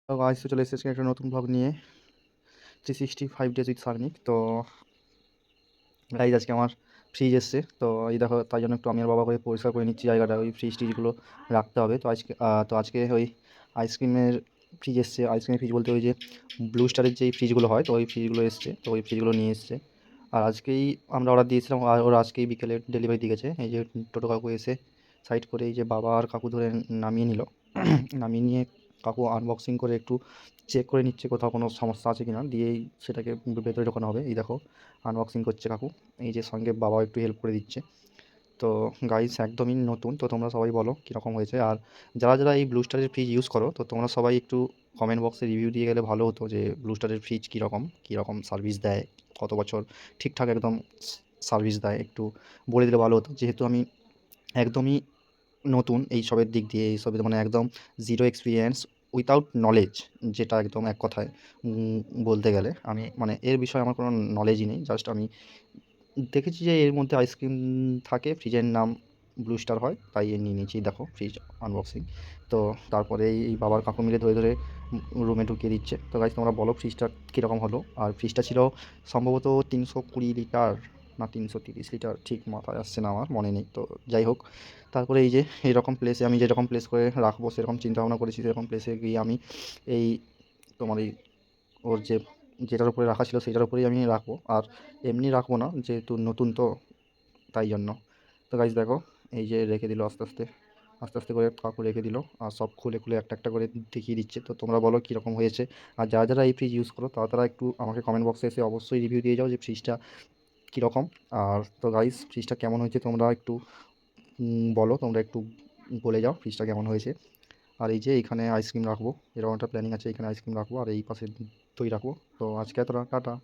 তো গাইস তো চলে এসেছি একটা নতুন ব্লগ নিয়ে 365 ডেজ উইথ সার্নিক। তো গাইস আজকে আমার ফ্রিজ এসছে, তো এই দেখো তাই জন্য একটু আমি আর বাবা করে পরিষ্কার করে নিচ্ছি জায়গাটা, ওই ফ্রিজ টিজগুলো রাখতে হবে। তো আজকে ওই আইসক্রিমের ফ্রিজ এসছে। আইসক্রিমের ফ্রিজ বলতে ওই যে ব্লু স্টারের যেই ফ্রিজগুলো হয়, তো ওই ফ্রিজগুলো এসছে, তো ওই ফ্রিজগুলো নিয়ে এসছে। আর আজকেই আমরা অর্ডার দিয়েছিলাম, আর ওরা আজকেই বিকেলে ডেলিভারি দিয়ে গেছে। এই যে টোটো কাকু এসে সাইড করে এই যে বাবা আর কাকু ধরে নামিয়ে নিল। নামিয়ে নিয়ে কাকু আনবক্সিং করে একটু চেক করে নিচ্ছে কোথাও কোনো সমস্যা আছে কিনা, দিয়েই সেটাকে ভেতরে ঢোকানো হবে। এই দেখো আনবক্সিং করছে কাকু, এই যে সঙ্গে বাবাও একটু হেল্প করে দিচ্ছে। তো গাইস একদমই নতুন, তো তোমরা সবাই বলো কীরকম হয়েছে। আর যারা যারা এই ব্লু স্টারের ফ্রিজ ইউজ করো, তো তোমরা সবাই একটু কমেন্ট বক্সে রিভিউ দিয়ে গেলে ভালো হতো, যে ব্লু স্টারের ফ্রিজ কীরকম সার্ভিস দেয়, কত বছর ঠিকঠাক একদম সার্ভিস দেয়, একটু বলে দিলে ভালো হতো। যেহেতু আমি একদমই নতুন এইসবের দিক দিয়ে, এইসবের মানে একদম জিরো এক্সপিরিয়েন্স, উইথাউট নলেজ, যেটা একদম এক কথায় বলতে গেলে আমি মানে এর বিষয়ে আমার কোনো নলেজই নেই। জাস্ট আমি দেখেছি যে এর মধ্যে আইসক্রিম থাকে, ফ্রিজের নাম ব্লু স্টার হয়, তাই এ নিয়ে নিয়েছি। দেখো ফ্রিজ আনবক্সিং। তো তারপরে এই বাবার কাকু মিলে ধরে ধরে রুমে ঢুকিয়ে দিচ্ছে। তো গাইজ তোমরা বলো ফ্রিজটা কীরকম হলো। আর ফ্রিজটা ছিল সম্ভবত 320 লিটার না 330 লিটার, ঠিক মাথায় আসছে না, আমার মনে নেই। তো যাই হোক, তারপরে এই যে এইরকম প্লেসে আমি যেরকম প্লেস করে রাখবো সেরকম চিন্তাভাবনা করেছি, সেরকম প্লেসে গিয়ে আমি এই তোমার এই ওর যে যেটার উপরে রাখা ছিল সেটার উপরেই আমি রাখবো। আর এমনি রাখবো না, যেহেতু নতুন তো, তাই জন্য। তো গাইজ দেখো এই যে রেখে দিল আস্তে আস্তে আস্তে আস্তে করে কাকু রেখে দিল, আর সব খুলে খুলে একটা একটা করে দেখিয়ে দিচ্ছে। তো তোমরা বলো কীরকম হয়েছে। আর যারা যারা এই ফ্রিজ ইউজ করো তারা তারা একটু আমাকে কমেন্ট বক্সে এসে অবশ্যই রিভিউ দিয়ে যাও যে ফ্রিজটা কীরকম। আর তো গাইজ ফ্রিজটা কেমন হয়েছে তোমরা একটু বলো, তোমরা একটু বলে যাও ফ্রিজটা কেমন হয়েছে। আর এই যে এইখানে আইসক্রিম রাখবো, এরকম একটা প্ল্যানিং আছে, এখানে আইসক্রিম রাখবো আর এই পাশে দই রাখবো। তো আজকে এতটা, টাটা।